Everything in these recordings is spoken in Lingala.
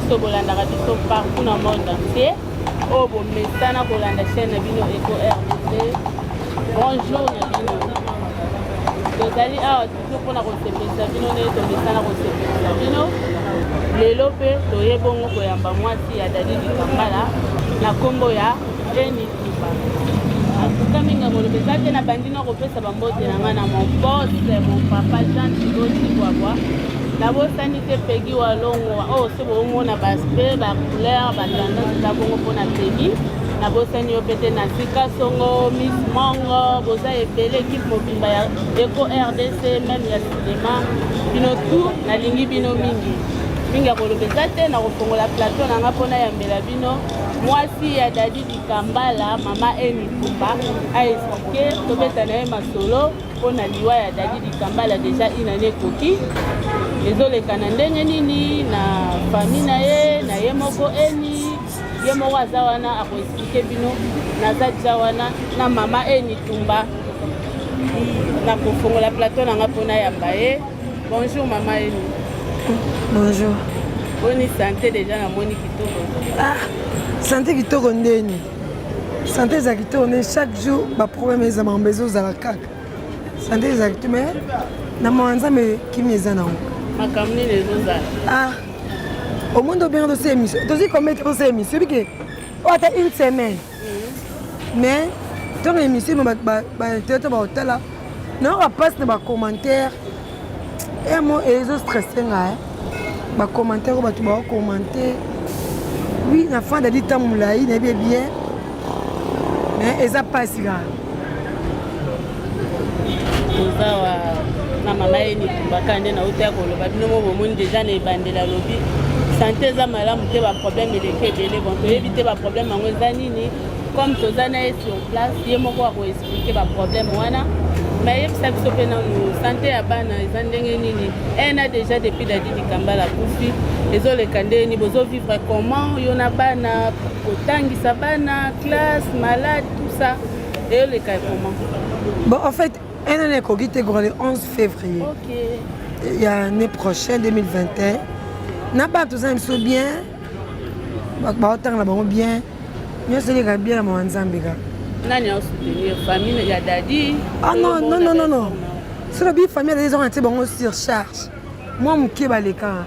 biso bolandaka biso partout na monde entier oyo bomesana kolanda chaîne na bino Eco RDC. Bonjour na bino tozali awa toujours mpona kosepelisa bino nde tomesana kosepelisa bino lelo mpe toyebongo koyamba mwasi ya Dadi Likambala na nkombo ya Eni Tuba. Atuka minga molobe eza te na bandi na kopesa bambote na nga na mon boss mon papa Jean Tigoti Bwabwa nabosani te Pegi Walongwa oyo se boomona baspe bacouleur batendance eza bongo mpona Pegi nabosani yo pete na Sika Songo Miss Mongo boza ebele ekipe mobimba ya Eco RDC meme ya sinema bino tu nalingi bino mingi ya koloba eza te na kofongola plateau na nga mpona yambela bino mwasi ya Dadi Likambala mama Eni Tuba aexplike tobeta na ye masolo mpona liwa ya Dadi Likambala deja inane ekoki ezoleka na ndenge nini na fami na ye moko Eni ye moko aza wana akoexplike bino naza deja wana na mama Eni Tuba na kofongola plateau na nga mpona yamba ye. Bonjour mama Eni. Bonjour. Bonne santé déjà na moni kitoko. Ah, santé kitoko ndeni. Santé za kitoko ne chaque jour ba problème eza mambezo za la kaka. Santé za kitoko mais na mwanza me kimi eza na ngo. Makamni lezo za. Ah. Au monde bien de ces émissions. Tu sais combien de ces émissions que on a une semaine. Mais dans l'émission ba tete ba hôtel là. Non, on passe dans ba commentaires. Et moi ils ont stressé là. Ba commentaire ou ba tu ba commenter. Oui, la fin de l'État moulaï n'est bien mais ils a pas si grave. Ozawa na mama Eni Tuba kande na uta ko loba bino mo bomoni déjà na ebandela lobi santé za malamu te ba problème eleke belé bon to éviter ba problème ngo za nini comme tozana sur place ye moko ko expliquer ba problème wana mais yebisa biso pe na santé ya bana eza ndenge nini ena déjà depuis Dadi Likambala kufi ezoleka ndeni bozo vivre comment yo na bana kotangisa bana classe malade tout ça ezoleka comment. Bon en fait elle est cogité le 11 février. OK. Il y a l'année prochaine 2021. N'a pas tout ça me bien. Ba autant là bon bien. Mieux c'est les bien mon Nzambega. Nani a soutenir famille ya Dadi. Ah non. C'est la famille les gens étaient bon sur charge. Moi m'ké baleka.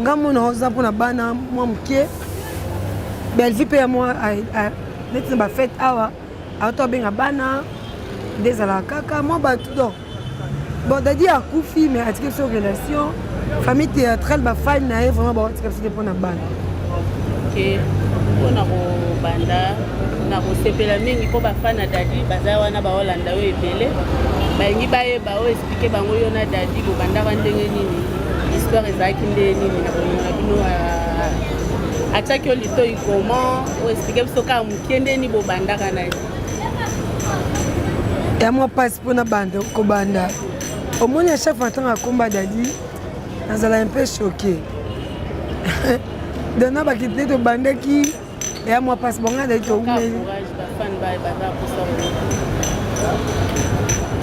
Ngamo na oza pour na bana moi m'ké. Belle vie paye moi à net ba fête awa. Auto benga bana. Des à la caca, moi bah tout donc. Bon, Dadi a coufi, mais à tirer sur relation, famille théâtrale, bah fan naïf vraiment bah tirer sur des points de bande. Ok. On a au banda, on a au sepela mingi ko ba fan na Dadi, baza wana ba Hollanda we ebele. Ba ngi ba ye ba o expliquer bango yo na Dadi bo banda ba ndenge nini. Histoire ezaki ndenge nini na bino a ataki olito comment o expliquer biso ka mukende ni bo banda kana. Et moi passe pour na bande ko banda. Au moins à chaque fois que je combat Dadi, je suis un peu choqué. Donc je suis quitté de bande qui et moi passe bon Dadi to umeli.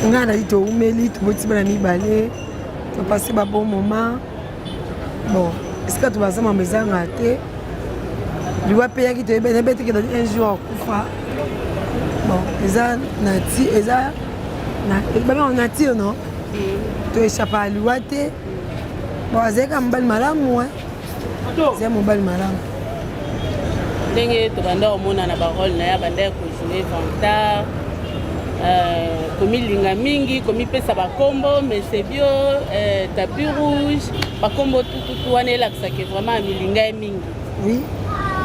Nga Dadi to umeli to boti bana mibale. To passer ba bon moment. Bon, est-ce que tu vas ça ma maison raté? Je vois payer qui te ben bête que un jour kufa. Bon, eza nati eza na on nati non to échappe à l'ouate bon azeka mbali malamu ouais c'est mon bal malamu ndenge to banda omona na ba rôle na ya banda ko jouer vantard komi linga mingi komi pesa ba combo mais c'est bio tapis rouge ba combo tout wana elakisa que vraiment milinga mingi. Oui.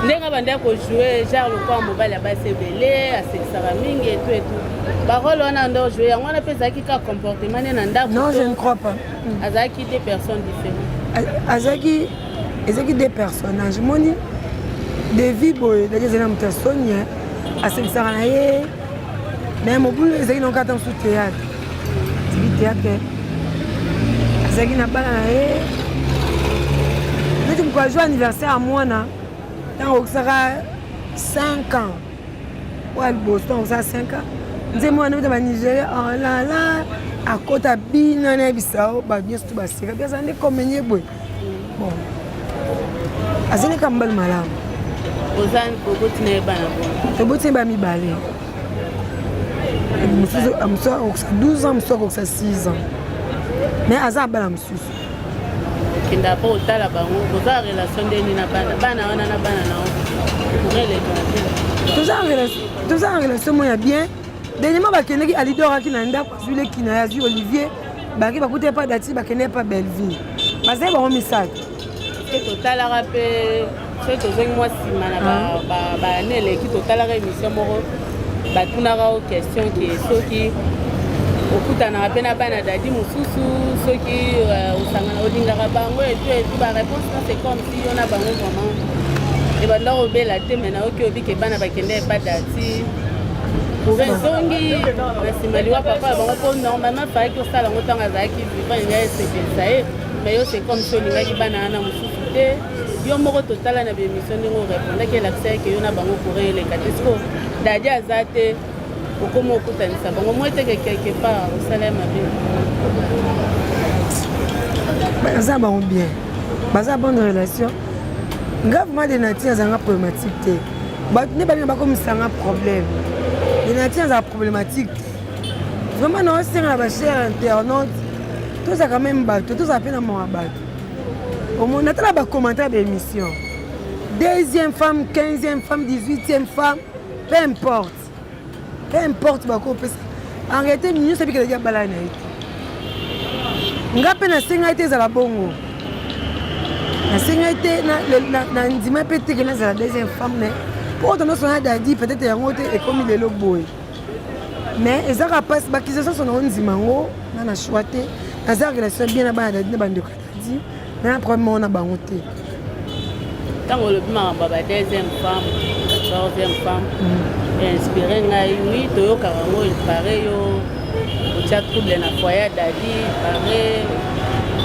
Ndenge banda ko jouer genre le quoi mobile ya base belé asekisaka mingi et tout barole wana ndo jouer yango na pesa ki ka comportement na ndako. Non, je ne crois pas. Azaki des personnes différentes. Azaki des personnages moni des vies boy des gens qui sonia asekisaka na ye mais mo bulu ezaki na kata sous théâtre. C'est théâtre. Azaki na bana na ye. Mais tu me jouer anniversaire à moi na tant que ça 5 ans. Ouais, le Boston, ça 5 ans. Dis moi, nous sommes Nigeria, oh là là, à côté de Bina, Bissau, bien sûr, bien ça n'est comme bon. azali ka mobali malamu obotina ye bana bona tobotina ba mibale mosusu akokisa 12 ans mosusu akokisa 6 ans mais aza bana mosusu okenda mpo otala bango koza relation ndeni na bana wana na bana nao toza en relation moya bien dernièrement bakendeki alidoraki na ndako azwileki na ye azwi Olivier baki bakute pa dati bakende pa Belleville bazali bango misato totalaka mpe soki tozongi mwa nsima na bane eleki totalaka émission moko batunaka o question ke soki okutanaka mpe na bana dadi mosusu soki osangana olingaka bango etu baréponse na c'est comme si yo na bango vraiment ebanda kobela te me nayoki obike bana bakende epa dati pour ezongi na nsima liwa papa bango mpo normalement fayaki osala yango ntango azalaki vivant enya esepelisa ye mais yo c'est comme si olingaki bana wana mosusu te yo moko totala na bémission ndenge orépondaki elakisa yeke yo na bango courant eleka te siko dadi aza te okoma okutanisa bango mo eteke quelque part osala ya mabe baza bango bien baza bonne relation gravement de nature azanga problématique te bato nde balinga bakomisanga problème de nature azala problématique te vraiment na osenga na bachere internaute tozaka même bato tozala mpe na mawa bato omona tala bacommentaire bémission 2e femme 15e femme 18e femme peu importe bakopesa en réalité nyonso ebikelaki abala na ye te nga mpe nasengai te ezala bongo nasengai te na ndima mpe teke nazala 2e femme ne mpo tondosona dadi peut-être yango te ekomi lelo boye mais ezaka mpasi bakisation sonango ndima yango nga na choix te naza relation bien na bana dadi na bandeko dadi na problème moko na bango te ntango olobi makambo ya ba 2e femme 14e femme inspiré ngai oui toyokaka yango pare yo otia trouble na foyer dadi pare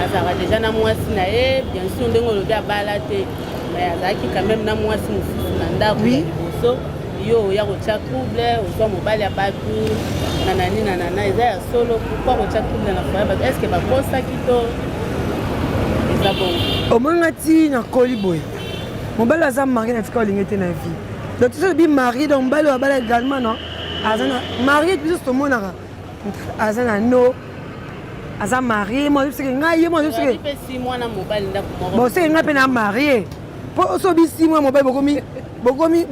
azalaka déjà na mwasi na ye bien sûr ndenge olobi abala te mais azalaki quand même na mwasi mosusu na ndako ya liboso yo oya kotia trouble ozwa mobali ya bato nanani nanana eza ya solo pourkui kotia trouble na foyer bato est ce que bakosaki to eza bongo omonga ti na koli boye mobali aza mari na tika olingi te na vie donc tu sais mari donc mobali oyo abala également non aza na mari biso tomonaka aza na no aza marié moi je sais ngai ye moi je sais pe 6 mois na mobali ndako moko bon c'est ngai pe na marié po so bi 6 mois mobali bokomi nini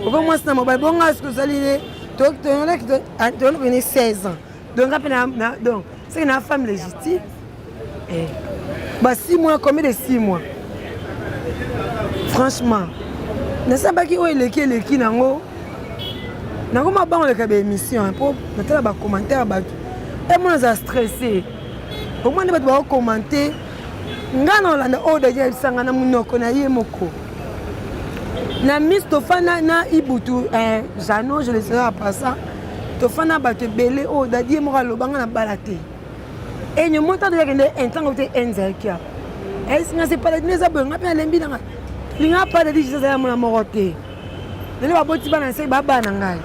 bokomi mwasi na mobali bonga ce que zali ne to ne 16 ans donc ngai pe na donc c'est une femme légitime et bah 6 mois combien de 6 mois franchement nasambaki oyo eleki nango nakoma bango leka baémission mpo natala bacommentaire bato emona aza stressé omoi nde bato bakokommente ngai na olanda oyo dadi yebisanga na monoko na ye moko na miss tofanda na ibutu jano je le serai à passant tofanda bato ebele oyo dadi ye moko alobanga na bala te enyo montando yakende ntango te enzalkia esinga se pala dine eza boye nga mpe nalembi nanga linga pa dadi jisa zala mona moko te lelo baboti bana nse babana ngai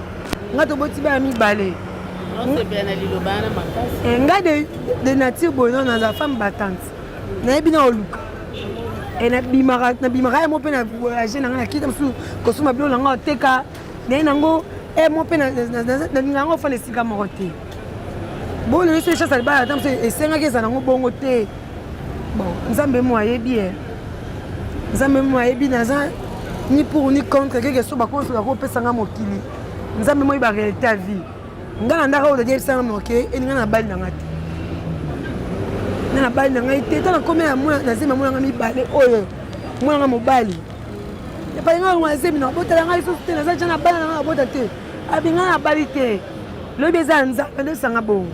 nga toboti bana mibale ngai de nature boye no naza femme battante nayebi na oluka nabimaka ye mo mpe na voyage nanga nakita mosusu kosoma bilo nanga oteka naye nango mo mpe nalinga yango ofanda esika moko te bon lelo so echase alibala ata mosu esengaki eza nango bongo te bon nzambe mo ayebi ye nzambe mo ayebi naza ni pour ni contre keke so bakonsoka kopesanga mokili nzambe mo yeba réalité ya vie nga na ndaka oyo dadi yebisanga moke eninga na bali nanga te nga na bali nanga te tana komi nazemi amonanga mibale oyo monanga mobali epalinga longo azemi na botala ngai lisusu te naza tya na bali nanga nabota te abinga na bali te loyebi eza ya nzambe nde esanga bongo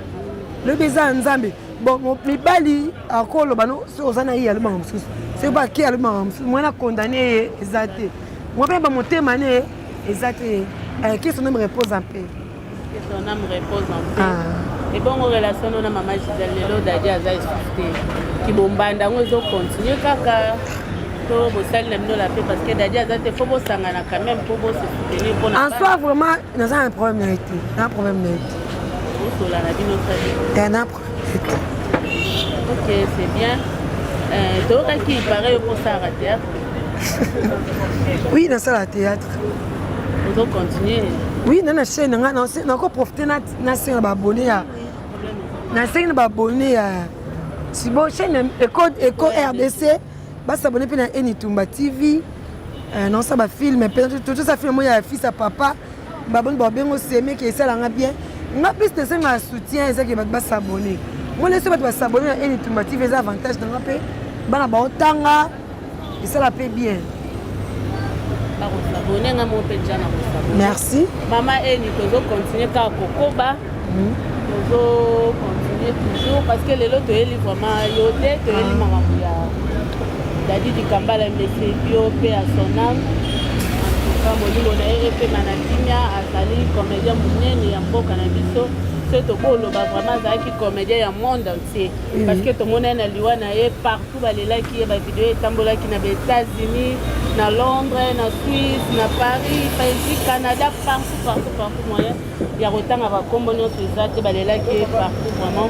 loyebi eza ya nzambe bon mibali akoloba no so oza na ye alobanga mosusu soki bake alobanga mosusu mwana condamné ye eza te mwa mpe bamotema ne eza te que son âme repose en paix. Que son âme repose en paix. Et bon, en relation avec maman Gisèle Lelo, Dadi Aza est qui bombanda, on va continuer kaka. Pour bosser la paix parce que Dadi Aza te faut bosser quand même pour se soutenir. En soi, vraiment, nous avons un problème mérité. Un problème mérité. Où sur la vie notre vie. Un problème mérité. Ok, c'est bien. tokaki pareil pour ça à théâtre. Oui, dans ça la théâtre. On doit continuer. Oui, dans la chaîne, on a encore profité de la chaîne abonné à. La chaîne abonné à. Si bon chaîne Éco RDC, bah s'abonner puis dans Enitumba TV. Non ça va film, tout ça film moi il y a fils à papa. Bah bon bah bien aussi mais qui ça là bien. On a plus de ça un soutien ça qui va s'abonner. Moi laisse pas s'abonner à Enitumba TV, les avantages dans la paix. Bah na ba otanga. Et ça la paix bien. Merci. Maman et nous continuer à Kokoba. Nous continuer toujours parce que les autres est vraiment yoté, tu es maman Dadi du Kambala monsieur bio paix à son âme. En tout cas, mon on a été manatimia à Sali comédien munene ya mboka na biso. C'est tout beau le vraiment ça qui comédien ya monde entier parce que tout le monde na liwa na ye partout balela qui ba vidéo tambola qui na États-Unis, na Londres, na Suisse, na Paris, Belgique, Canada, partout moyen. Il y a autant à combo notre exact balela qui est partout vraiment.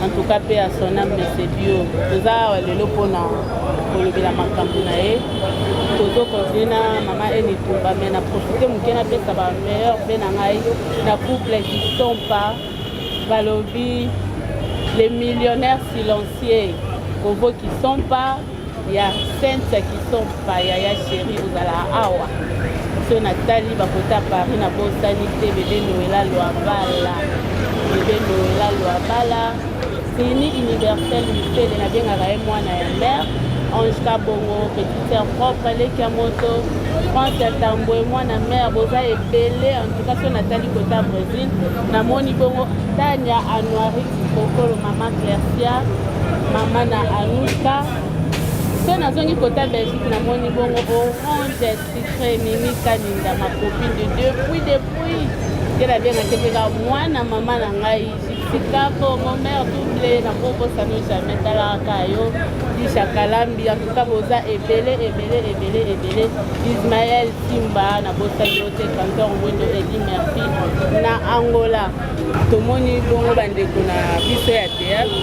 En tout cas paix à son âme monsieur bio. Ça le lopona pour le bila makambu na ye. Toto continuer na maman Enitumba mais na profiter mukena pe ça va meilleur ben ngai na couple qui sont pas balobi les millionnaires silencieux Kovo qui sont pas il y a Sainte qui sont pas il y a chérie vous allez awa so Nathalie bakota Paris na bosanité bébé Noël Loabala bébé Noël Loabala c'est universel lycée de la bien à moi na ya mère Ange Kabongo, petite sœur propre, les Kamoto, France Tamboué, moi, na mère, Boza et Belé, en tout cas, sur Nathalie Kota Brésil, na Moni Bongo, Tania Anouari, Kokolo, maman Clercia, maman na Anouka, sur Nazoni Kota Belgique, na Moni Bongo, Orange, Citré, Mimi Kaninda, ma copine de depuis, qu'elle a bien été moi, na maman na Ngaï, Sikapo, mon mère doublé, na Bobo Sano jamais, Talakayo. Chakalambi, en tout cas, Boza est belé. Ismaël Simba, na Bosa Yote, Cantor Windo, Eddie Murphy, na Angola. Tout le monde est bon, bandeko na biso ya théâtre.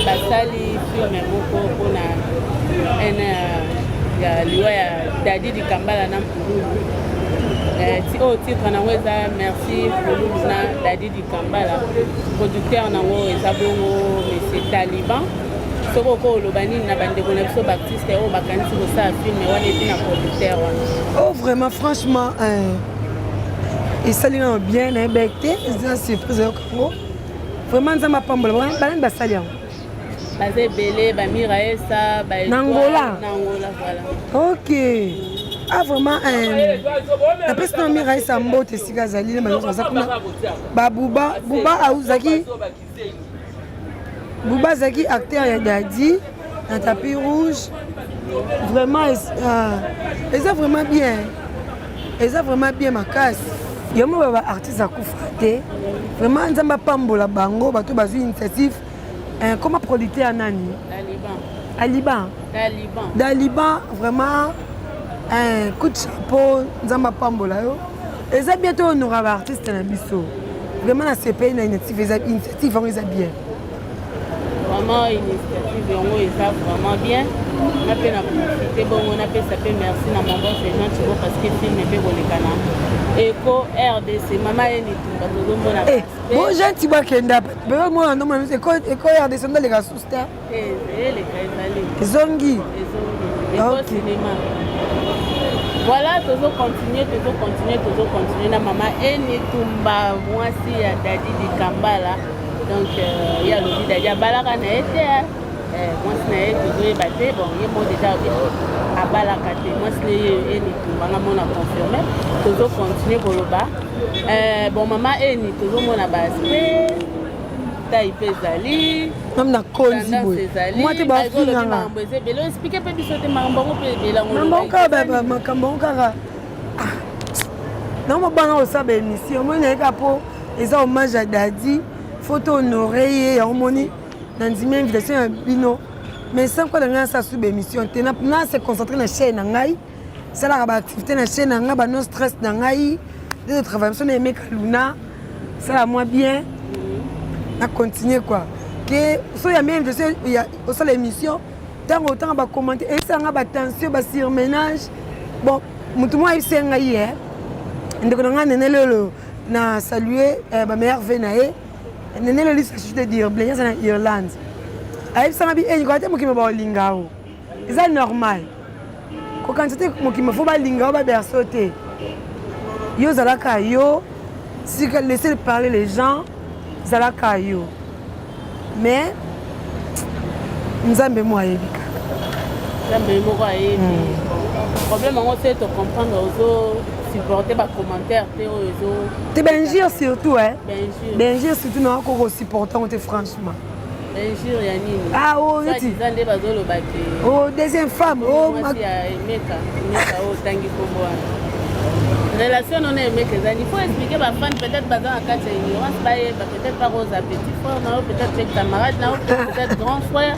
Basali film moko pour na liwa ya Dadi di Kambala na Mpululu. Titre na weza merci Mpululu na Dadi di Kambala. Producteur na wo ezabongo monsieur Taliban. Oh vraiment franchement et ça lui bien imbecté c'est surprise au Congo vraiment ça m'a pas mal vraiment basali basé belé ba miraesa ba Angola voilà OK ah vraiment la personne miraesa mbote sikazali le mazo ça ba buba auzaki Bouba Zaki, acteur de Dadi, dans tapis rouge, vraiment, ils sont vraiment bien. Ils sont vraiment bien ma casse. Il y a un artiste à Koufate. Vraiment, ils ont pas bango, bateau basu initiative. Comment producteur à Nani? Daliban, vraiment, un coup de chapeau, ils ont pas ils ont bientôt honorable artiste dans le biseau. Vraiment, la CPI, une initiative, ils ont bien. Vraiment une initiative et ça vraiment bien. On a pu profiter, bon, on a pu s'appeler merci à mon boss et gens parce que le film est bien le Éco RDC, maman Enitumba, tout le monde a fait. Bon, j'ai un petit peu kenda. Mais moi, non, mais Éco RDC, on a les gars sous terre. Les gars, Zongi. Éco cinéma. Voilà, toujours continuer. La maman Enitumba, moi aussi, à Dadi di Kambala. Donc, il y a le dit d'ailleurs, Balaka n'a été, moi, c'est toujours battu. Bon, il y a déjà à Balaka, moi, c'est tout, on a confirmé. Toujours continuer pour le bas. Bon, maman, toujours mon abassé. Taïpé Zali. Même dans Kolzi. Moi, tu vas faire un peu. Expliquez peu du sauté Marambongo. Non, je ne sais pas si ils ont hommage à Dadi. Photo honorée, harmonie, dans une invitation à Bino. Mais sans quoi, on a sous émission. On a se concentrer sur la chaîne. C'est la activité de la chaîne. On a no stress. On a travail. On a aimé Kaluna. Ça va moins bien. On a continué quoi. Que, so, il y a même, il y a aussi l'émission. Tant va commenter et ça nga attention ba surménage. Bon, mutu moi c'est nga hier. Ndeko nga nene lolo na saluer ba meilleur venae. Nene lolo s'agit de dire bien ça en Irlande. Aïe ça bi en côté mo ki ba lingao. C'est normal. Quand c'était mo ki me faut ba lingao ba bersoté. Yo zalaka yo si que laisser parler les gens zalaka yo. Mais Nzambe mo ayebika. Nzambe mo ayebi. Problème c'est de comprendre aux supporter par commentaire te benjir surtout hein. Benjir surtout non ko supporter on te franchement. Benjir ya nini? Ah oh yeti. Zande bazolo baki. Oh deuxième femme oh meka oh tangi kombo. Relation non est meka zani faut expliquer ba fan peut-être bazan à quatre ignorance peut-être pas aux appétits frère non peut-être camarade non peut-être grand frère.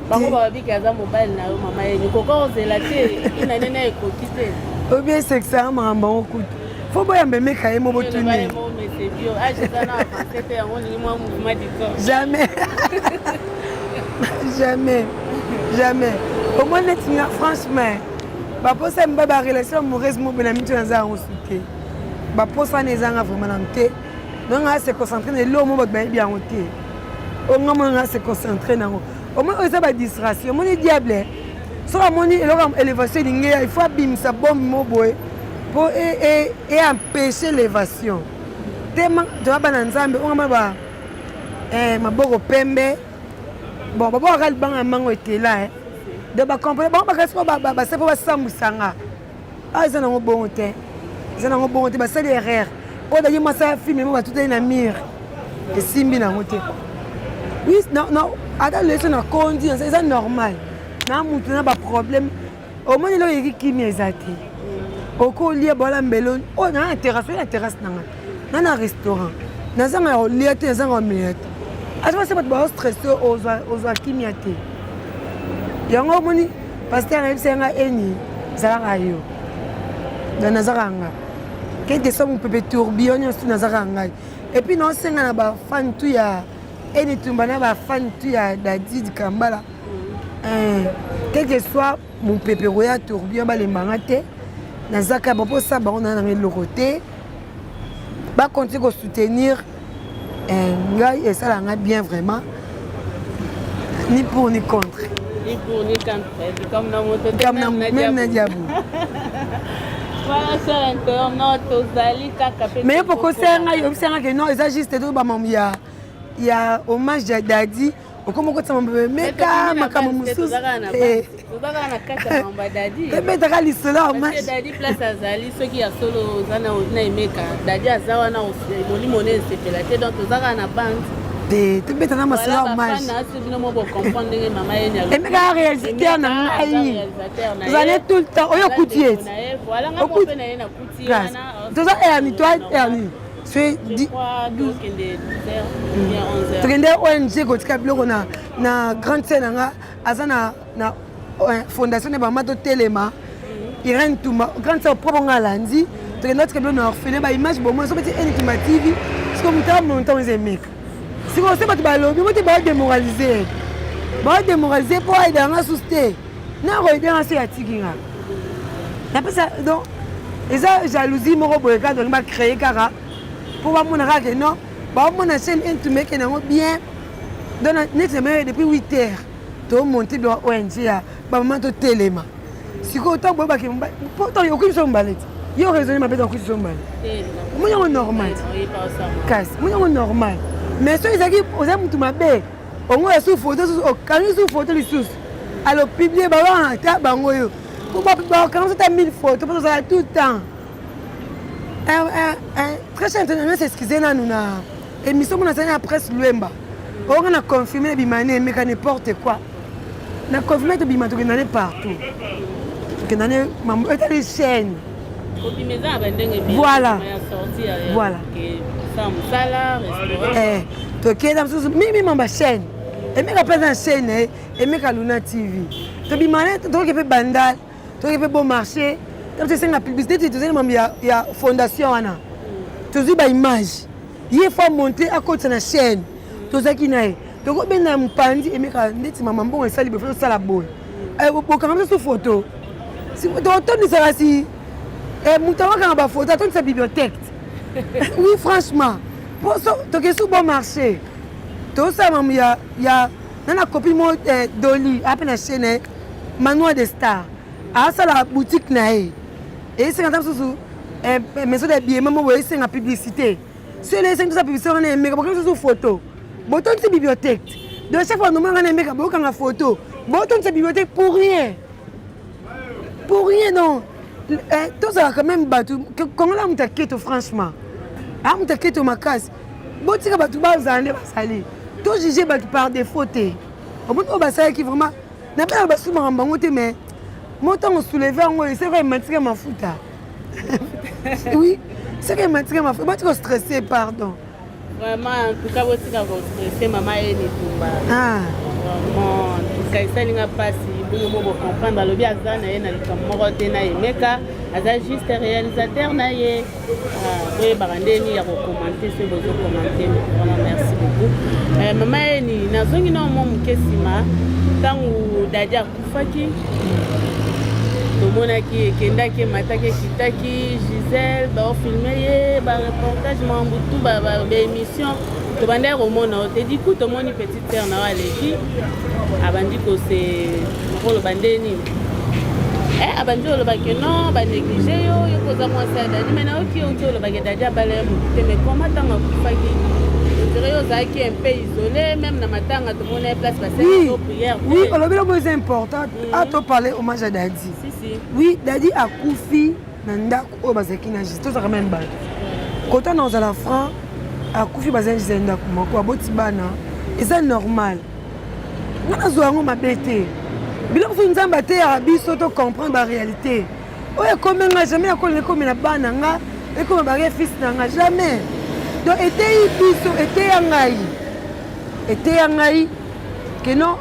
Bango babi kaza mobile na yo mama yeni koko ozela te ina nene ekoki te. Ou bien c'est que ça m'a beaucoup. Faut pas me mettre à mo tourner. Jamais. Jamais. Au moins net franchement. Ba posa mbaba relation amoureuse mo bena mitu na za onsuke. Ba posa nezanga vraiment namte. Donc on se concentrer na lo mo ba bien oté. On va se concentrer na. Au moins on a distraction. Mon diable. So amoni élévation il faut bim sa bombe moboé pour et empêcher l'évasion. Tellement tu vas dans Nzambe on va maboko pembe. Bon baba ral banga mango était là. De ba comprendre bon ba c'est pour sambusanga. Ah ça non bon té. Ça non bon té ba c'est erreur. O da yima sa film mo ba tout na mire. Et simbi na moté. Oui non ada leçon na condi c'est normal. Na mutu na ba problème au moins il y a qui miezati au collier bola mbelon oh na terrasse nanga na restaurant na zanga liate zanga miette atwa c'est pas ba stressé aux qui miate yango moni pasteur na bisenga eni zanga yo na zanga kete so mu pepe tourbillon sur na zanga et puis non senga na ba fan tu ya eni tumba na ba fan tu ya Daddy Kambala. Quel que soit mon pépé roya tourbillon ba les mangate na zaka ba po sa ba on a le côté ba continuer à soutenir ngai et ça là bien vraiment ni pour ni contre ni pour ni contre comme na moto même na diabo voilà c'est internaute ozali kaka pe mais pourquoi c'est ngai que non ça juste tout ba mamia il y a hommage à Daddy. Comment tu m'as meka makamu mususu tozaka na kati ya mamba Daddy tebetaka lisolo parce Daddy place azali soki ya solo zana na emeka Daddy azawa na molimo ne sepela te donc tozaka na bande tebetaka masolo hommage na sibino mo bo comprendre ndenge mama yeni emeka réalisateur na ngai zane tout le temps oyo kutie voilà nga ko pe na yena kuti wana toza erni toi erni c'est 10 ONG kotika biloko na grande scène nga aza na fondation ne bamato telema Irène Touma grande scène propre nga landi tokenda tika biloko na orphelin ba image bomo so beti Enigma TV siko mutala montant les mecs siko se bato balobi moti ba démoraliser pour aider nga souster na ko aider nga se atiki nga na pesa donc eza jalousie moko boye ka donc ba créer kara pour voir mon rag non bah mon chaîne intimée qui n'est bien dans notre semaine depuis 8 heures to monter dans ONG ya ba maman to téléma si ko to boba ki pourtant yo ki so mbaleti yo raisonner ma bête ko so mbali mo yo normal kas mo yo normal mais so izaki oza mutu mabe ongo ya sous photo o kanu sous photo li sous alors publier ba wana ta bango yo ko ba quand ça 1000 photos pour ça tout le temps. Très cher international s'excuser na nuna émission mon enseignant presse Luemba on a confirmé bimane mais n'importe quoi na confirmé to bimane to kendane partout kendane mambo et les chaînes voilà to kenda msusu mimi mamba chaîne et meka pesa chaîne et meka Luna TV to bimane to ke pe bandal to ke pe bon marché. Quand tu sais la publicité, tu sais il y a fondation wana. Tu dis ba image. Il faut monter à côté de la chaîne. Tu sais qui nae. tokobenda mpandi emeka ndeti mama mbongo esali befa osala boye bokanga so photo totondisaka si moto awakanga bafoto atondisa bibliothèque oui franchement tokesu bon marché tosala mamu ya nana copine mo doli ape na chaîne manoir de star asala boutique na ye esenga mosusu maison de billet mama boye esenga publicité si ele esengi tosa publicité wana emeka bokanga susu photo botondisa bibliothèque donc chaque fois nomanga na emeka bokanga photo botondisa bibliothèque pour rien non tozala quand même bato kongola moto aketo franchement moto aketo makasi botika bato bazala nde basali to juge bato par défaut te omoni oyo basalaki vraiment napena basumaka bango te mais motango souleve yango eseka ematika mafuta oui seka ematika mafuta batika stressé pardon vraiment en tout cas botika kostressé mama ye nitumba vraiment kaisalinga mpasi bino mo bocomprendre alobi aza na ye na likambo moko te na emeka aza juste réalisateur na ye boyebaka ndeni ya kokommente soki bozokommente vraiment merci beaucoup mama yeni nazongi na mwa moke nsima ntango dadi akufaki tomonaki ekendaki emataki ekitaki Gisèle baofilme ye bareportage mambu tu baémission tobandaki komona o te du coup tomoni petite sœur na yo aleki abandi kose koloba ndeni abandi olobaki non banéglige yo koza mwasi ya dadi mai nayoki outi olobaki dadi abala ye motu te mais koma ntango akufaki ondire yo ozalaki un peu isolé même na matanga tomona ye place basali prière oui olobi lobo eza important atopale hommage ya dadi oui dadi akufi na ndako oyo bazalaki na jisi tozalaka même bato kota na ozala franc akufi bazali jisi ndako moko aboti bana eza normal nga nazwa yango mabe te biloko so nzambe ateyaka biso to comprendre baréalité oyo ekomenga jamais akolinga ekomi na bana nga ekoma barie fils na nga jamais donc eteyi biso eteya ngai keno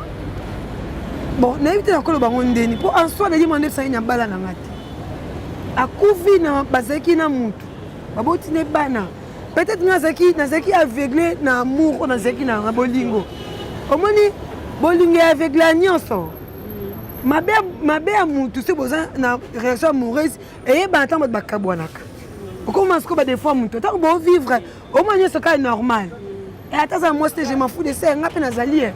bon nayebi te nakoloba ngo ndeni mpo en soi dadi mwana esangi na bala na nga te akufi na bazalaki na mutu baboti ne bana peut-être nazalaki aveugle na amour oyo nazalaki na bolingo omoni bolingo ya aveugle ya nyonso mabe ya mutu soki boza na réaction amoureuse eyebana ntango bato bakabwanaka okoma sikoyo badefoi mutu ntango bovivre omoi nyonso kaka normal ata aza mwasi te je m'en fous de ça nga mpe nazali ye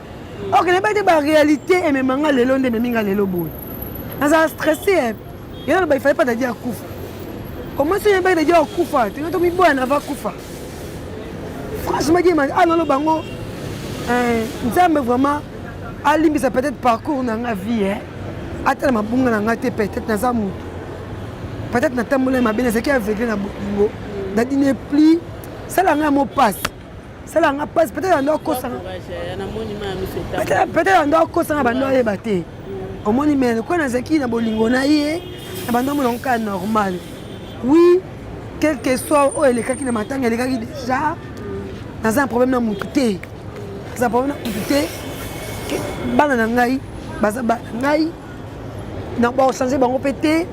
or nayeba te baréalité ememanga lelo nde ememinga lelo boye nazala stressé yana loba ifale mpa dadi akufa omoi so yebaki dadi akufa tenga to miboya na va kufa franchement diema naloba ngo nzambe vraiment alimbisa peut-être parcours na nga vie atala mabunga na nga te peut-être naza mutu peut-être natambola mabe nazalaki aveugle na bolingo dadi ne pli sala nga mo passe sala nga passe peut-être ando akosanga peut-être ando akosanga bando ayeba te omoni mene kwa nazalaki na bolingo na ye na bando omona nka normal oui quel que soit oyo elekaki na matanga elekaki déjà naza na problème na mutu te naza problème na mutu te bana na ngai baza bana ngai na bachange bango mpe te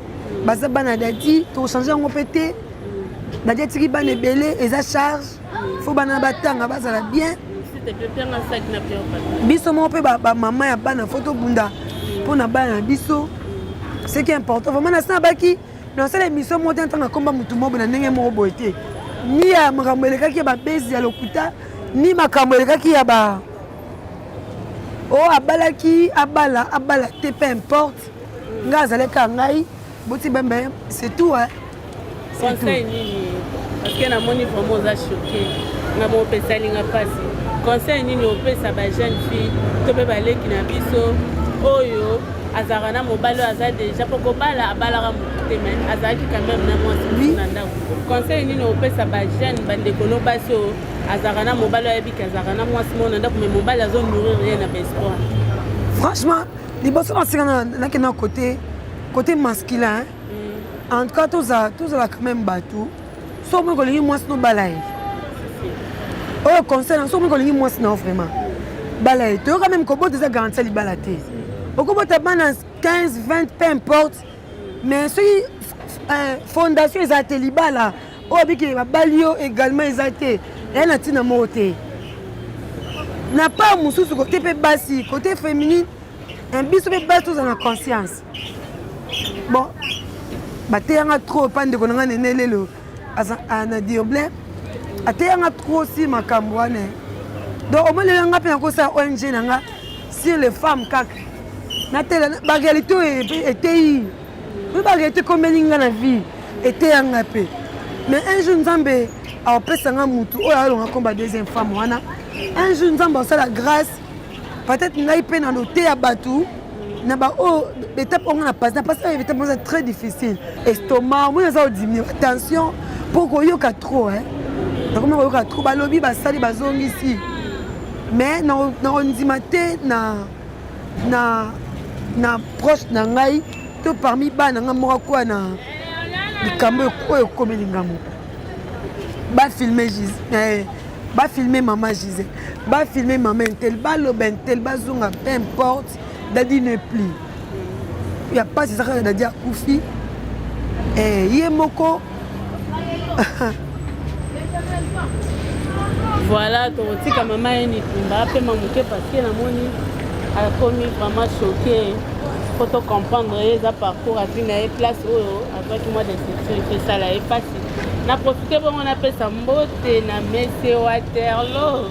baza bana dadi tochange yango mpe te dadi atiki bana ebele eza charge fo bana batanga bazala bien biso moko mpe bamama ya bana fo tobunda mpona bana na biso ce qui est important vraiment nasina baki nasala émission moko te ntango akomba mutu moko na ndenge moko boye te ni ya makambo elekaki ya babezi ya lokuta ni makambo elekaki ya ba oyo abalaki abala te peu importe nga azalaka ngai boti bembe c'est tout conseil nini parce que namoni vraiment oza choqué nga mo opesalinga mpasi conseil nini opesa bajeune fille to mpe baleki na biso oyo azalaka na mobali oyo aza déjà mpo kobala abalaka motu te mai azalaki quand même na mwasi na ndako conseil nini opesa bajeune bandekolo basi oyo azalaka na mobali oyo ayebiki azalaka na mwasi mo na ndako mai mobali azonourrir ye na baespoir franchement liboso nasika nakenda côté masculin en tout cas tozala quand même bato so omoi kolingi mwasi nobala ye oyo conseil na so omoi kolingi mwasi nao vraiment bala ye toyoka même kobota eza garanti ya libala te okobota bana 15 20 peu importe mais soki fondation eza te libala oyo abiki babali yo également eza te eya na ntina moko te n'a pas mosusu côté pe basi côté féminine un biso pe basi tous en conscience bon bateyanga trop pande ko nga nene lelo ana dioble ateyanga trop aussi makambo wana donc au moins le nga pe na ko sa ONG nanga sur les femmes kaka na tela ba réalité était ba réalité comme ninga na vie était yanga pe mais un jour nzambe a opesa nga mutu oyo alonga komba deuxième femme wana un jour nzambe ça la grâce peut-être ngai pe na noté ya batu na ba o l'étape on a passé c'est très difficile estomac moi ça diminuer attention pour ko yoka trop hein donc moi yoka trop ba lobi ba sali ba zongi ici mais na ondimate na proche na ngai to parmi bana nga moko kwa na likambo oyo komeli ngamo ba filmer ba filmer maman Gisèle ba filmer maman tel ba lobentel ba zonga peu importe dadi ne plus il y a pas c'est ça que dadi a koufi yemoko voilà totika maman eni tumba pe mamuke parce que na moni a commis vraiment choqué faut te comprendre les parcours à une place avec moi d'instruction fait ça là est facile na profiter bon on appelle ça mbote na Monsieur Waterloo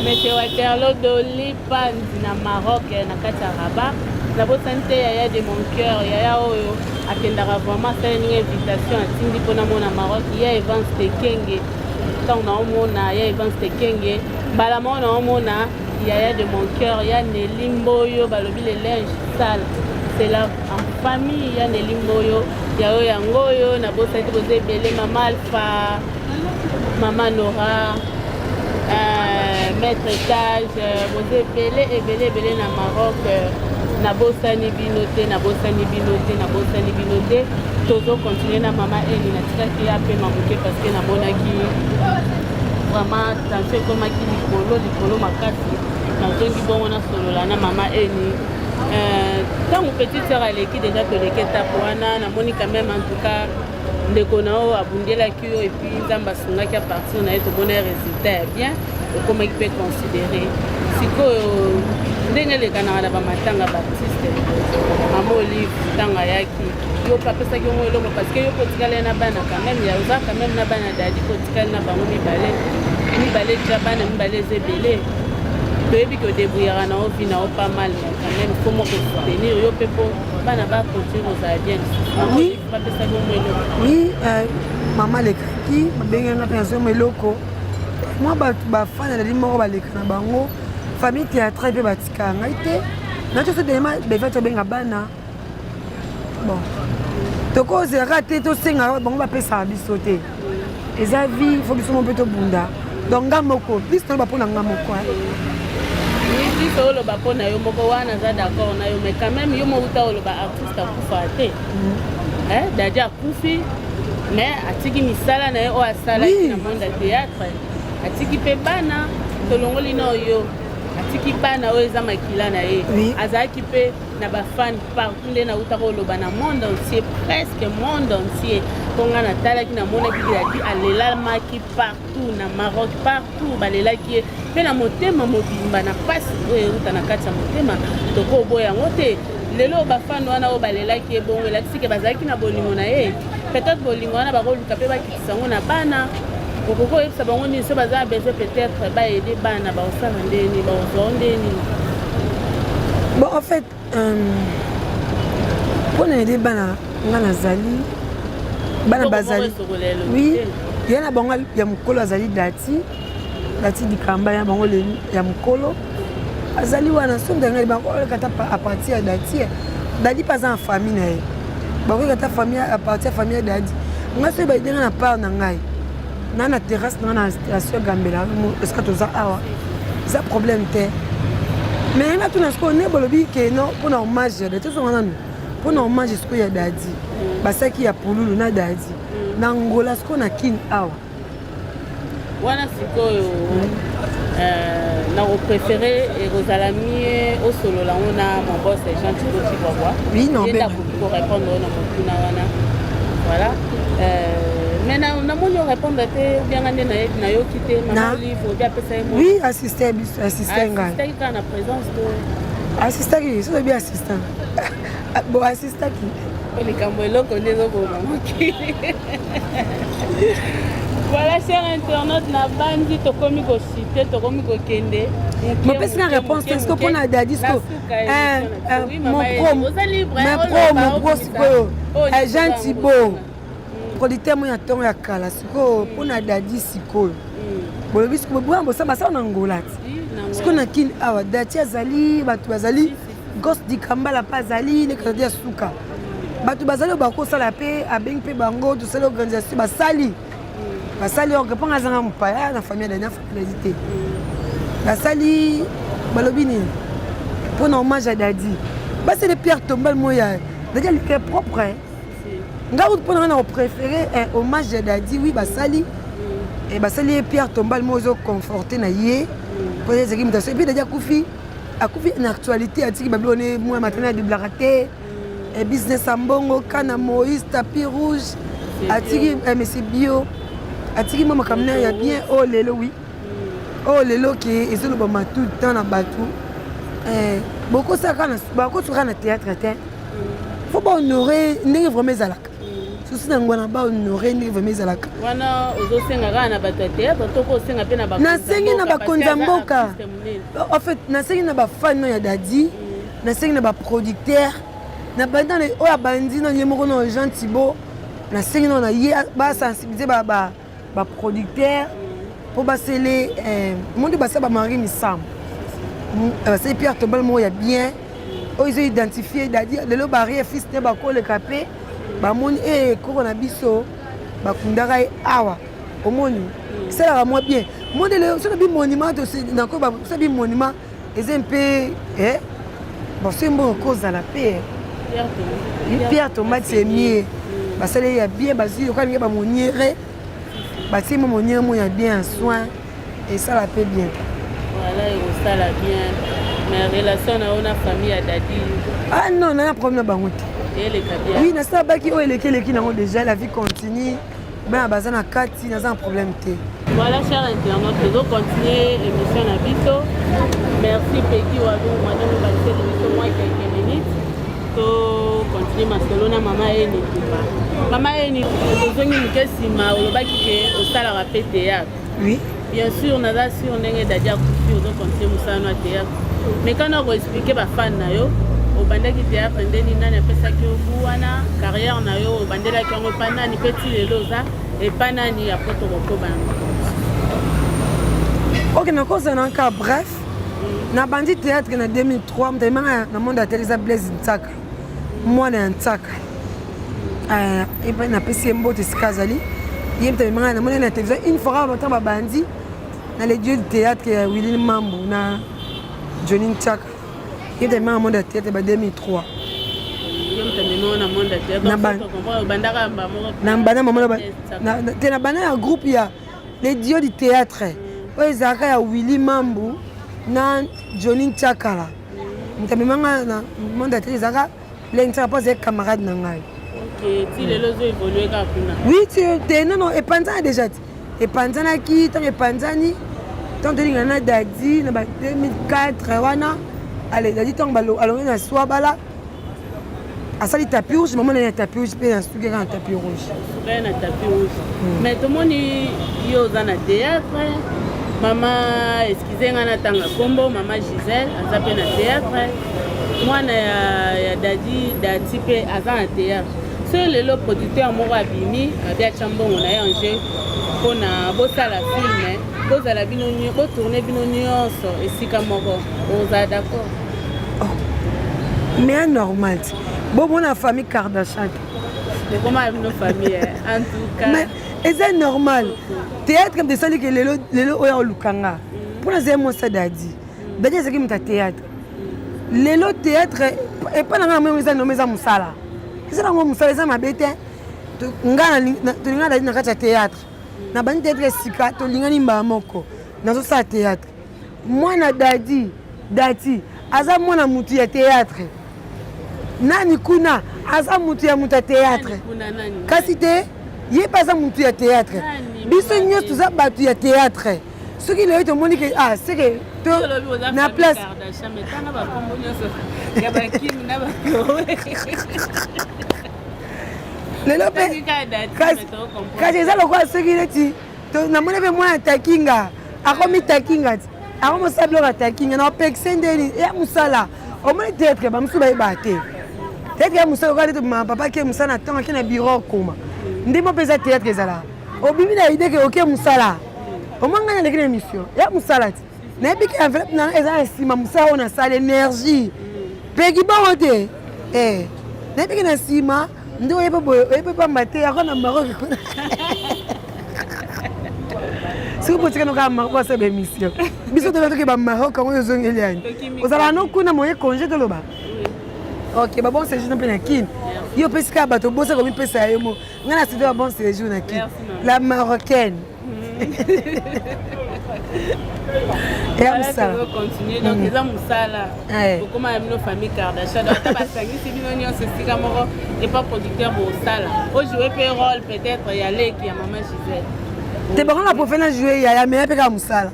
Monsieur Waterloo d'Olipan na Maroc na Rabat la bonne santé yaya de mon cœur yaya oyo akendaka vraiment ça une invitation atindi pona mona Maroc ya Evans Tekenge tant na mona ya Evans Tekenge bala mona mona yaya de mon cœur ya Nelimboyo balobi le linge sale c'est là en famille ya Nelimboyo ya oyo yangoyo na bonne santé bozé belé maman Alpha maman Nora maître étage bozé belé na Maroc na bosani binote na bosani binote tozo continuer na mama eni na tikaki ya pe mamuke parce que na monaki vraiment tension komaki likolo makasi na zongi bongo na solola na mama eni ntango petite sœur aleki déjà toleki etape wana namoni quand même en tout cas ndeko na oyo abundelaki yo et puis nzambe asungaki a partir na ye tomona résultat ya bien okomaki mpe considéré sikoyo ndenge elekanaka na bamatanga baptiste mama olive ntango ayaki yo papesaki yango eloko parce que yo kotikali na bana quand même ya oza quand même na bana dadi kotikali na bango mibale tya bana mibale eza ebele toyebi kodebrouillaka na ovi na o pas mal mais quand même faut moko soutenir yo mpe mpo bana bakontinue kozala bien mama olive bapesaki yango eloko oui mama alekaki babenganga mpe nazomo eloko mwa bato bafana dadi moko baleka na bango famille théâtre mpe batikaka ngai te nato so delema befa tobenga bana bon tokozeraka te tosengaka bango bapesaka biso te eza vie fo biso mo mpe tobunda donc nga moko plus toloba mpona nga moko biso oloba mpona yo moko wana aza d'accord na yo mais quand même yo mouta oloba artiste akufa te dadi akufi mais atiki misala na ye oyo asalaki na monde ya théâtre atiki mpe bana tolongoli na oyo atiki bana oyo eza makila na ye azalaki mpe na bafan partout nde nautaka oloba na monde entier presque monde entier mponga natalaki namonaki dadi alelamaki partout na Maroc partout balelaki ye mpe na motema mobimba na mpasi oyo euta na kati ya motema tokoboya yango te lelo bafan wana oyo balelaki ye bongo elakisike bazalaki na bolingo na ye peut-être bolingo wana bakoluka mpe bakitisa yango na bana okoko oyebisa bango nini so baza besoin peut-être baede bana baosala ndeni baozwa ndeni bon en fait mpona ede bana nga nazali bana bazali oui ya na bango ya mokolo azali dati dikamba ya bango ya mokolo azali wana so ndengai bango olekata a partir ya dadi mpe aza na famille na ye bakoyekata a partir ya famille ya dadi nga so baedenga na part na ngai na terrasse na station Gambela est-ce que toza awa eza problème te mais nga tuna siko ne bolobi ke non mpona hommage ya dadi tozonga nanu mpona hommage siko ya dadi basaki ya pululu na dadi na ngola siko na kini awa wana sikoyo nakoprefere ekozala mie osolola ngo na mon boss Jean Thibaut Chibwabwa oui non korépondre na motuna wana voilà Mais namoni répondre te bien ngande na yo kité maman livre bien pesa mo. Oui, assistant ngai. Assistant na présence de assistant qui c'est bien assistant. Bon assistant qui les camboyelo connaît ko maman qui. Voilà, chers internautes, na bandi to komi ko cité to komi ko kende. Mais parce que la réponse est ce que pour na dadisco mon pro siko agent Thibault producteur mo ya tongo ya kala siko pour na dadi siko bon bisiko bo bo samba sa na ngola siko na kin awa dati azali batu bazali ghost di kambala pa azali ne kadi suka batu bazali ba ko sala pe abeng pe bango to sala organisation basali on répond à zanga mpaya na famille de na famille basali balobi ni pour un hommage à Dadi. Bah c'est des pierres tombales moya. Déjà le cœur propre. Nga ou pour un préféré un hommage à Dadi oui basali et basali les pierres tombales mozo conforté na yé pour les équipes de puis déjà Koufi a Koufi une actualité à tiki bablone moi maintenant de blaraté et business ambongo kana Moïse tapis rouge à tiki monsieur bio à tiki moi makamna ya bien oh lelo oui. Oh lelo qui est le bon tout temps na batou beaucoup ça quand beaucoup sur na théâtre faut pas honorer ndenge vraiment zalaka souci na ngwana ba honorer ndenge vraiment zalaka wana ozo senga kana ba théâtre to ko senga pe na ba na sengi na ba konzamboka en fait na sengi na ba fan ya Dadi na sengi na ba producteur na banda o ya bandi na yemoko na Jean Thibault na sengi na ye ba sensibiliser ba producteur pour basseler monde bassa ba Marie Missam c'est Pierre Tobal mo ya bien ils ont identifié Dadi le barrière fils de ba ko le capé ba moni ko na biso ba kundaka awa au moni c'est là moi bien monde le sur le monument aussi na ko ba ça bi monument ils un peu bon c'est bon cause à la paix Pierre Thomas c'est mieux ba ça il y a bien basi ko ni ba moniere bâti mon y a bien soin et ça la fait bien. Voilà, et ça la bien. Mais relation à la famille à Dadi. Ah non, on a un problème à Bangout. Oui, n'a pas qui est qui n'a déjà la vie continue. Ben à bazan à 4 si n'a un problème té. Voilà, chers internautes, nous allons continuer l'émission à Bito. Merci Peggy Wadou, madame va faire l'émission moi quelques minutes. To continuer ma solo na maman et ni tuba. Maman et ni besoin ni kesima o ba ki au sala ra théâtre. Oui. Bien sûr, on a là sur ndenge Dadi akufi o continuer musana théâtre. Mais quand on expliquer ba fan na yo au bandaki théâtre ndeni nana pesa ki obuana carrière na yo bandela ki ngo pana ni petit leloza et pana ni apoto ko bana. OK, na cause na cas bref. Na bandi théâtre en 2003, na monde à Teresa Blaise Ntsaka. Moi na Ntsaka. Et ben na PC Mbote Skazali. Il me na monde na télévision une fois avant ba bandi na les dieux du théâtre Willy Mambo na Johnny Ntsaka. Il me na monde à théâtre ba 2003. Na monde à théâtre. Na banda maman na banda groupe ya les dieux du théâtre. Oezaka ya Willy Mambo na Johnny Ntsaka. Mutamemanga na monde à théâtre l'Intsaka pas des camarades na ngai. OK, ti les lozo évoluer ka kuna. Oui, tu non et Panzana déjà. Et Panzana qui tant et Panzani tant de ngana Dadi na 2004 wana. Allez, Dadi tant balo alors na soa bala. Asali tapis rouge, maman na tapis rouge pe na suka na tapis rouge. Suka na tapis rouge. Mais tout monde yo za na théâtre. Maman, excusez ngana tanga kombo, maman Gisèle, azape na théâtre. Moi na Dadi pe azana théâtre. C'est le producteur moko abimi abia chambongo na yanje pona bosala film bozala bino nyo tourner bino nyonso esika moko oza d'accord. Mais normal. Bon la famille Kardashian. Mais comment nos famille en tout cas. Mais c'est normal. Théâtre comme des salles que lelo oya lukanga. Pour les moi ça Dadi. Dadi c'est qui mon théâtre. Lelo théâtre et pas na même ça nommé ça musala. C'est là où ça ma bête. Ngana to ngana Dadi na kati théâtre. Na bani théâtre sika to lingani mba moko. Na so ça théâtre. Moi na Dadi aza mwana mutu ya théâtre. Nani kuna aza mutu ya muta théâtre. Kasi te ye mpe aza motu ya théâtre biso nyonso toza bato ya théâtre soki lelo tomoni ke seke na place lelo mpe kasi eza lokola soki neti namoni mpe mwana takinga akomi takinga ti akomosala biloko ya takinga na opekise ndeni ya mosala omoni théâtre bamosusu bayeba te théâtre ya mosala lokola neti papa ke mosala na ntango ake na bureau okoma ndimo mpe eza théâtre ezala obimi na ide ke oke mosala omanga na leki na émission ya mosala ti nayebi ke enveloppe nanga eza na nsima mosala oyo nasala énergie peki bongo te nayebi ke na nsima nde oyepe pamba te yako na Maroc soki potikana kaka Maroc asala baémission biso toza toke bamaroc yango oyo ozongeli yani ozala no kuna moye congé toloba ok babon séjour mpe na kine yo opesi kaka bato bosa komipesa yo mo ngai na site babon séjour na kine la marocaine ya mosala donc eza mosala okoma ya bino famille Kardashian ata basangisi bino nyonso esika moko epa producteur bosala ojoue mpe rôle peut-être ya leki ya mama Gisèle te bango na profe na joue yaya meya mpe kaka mosala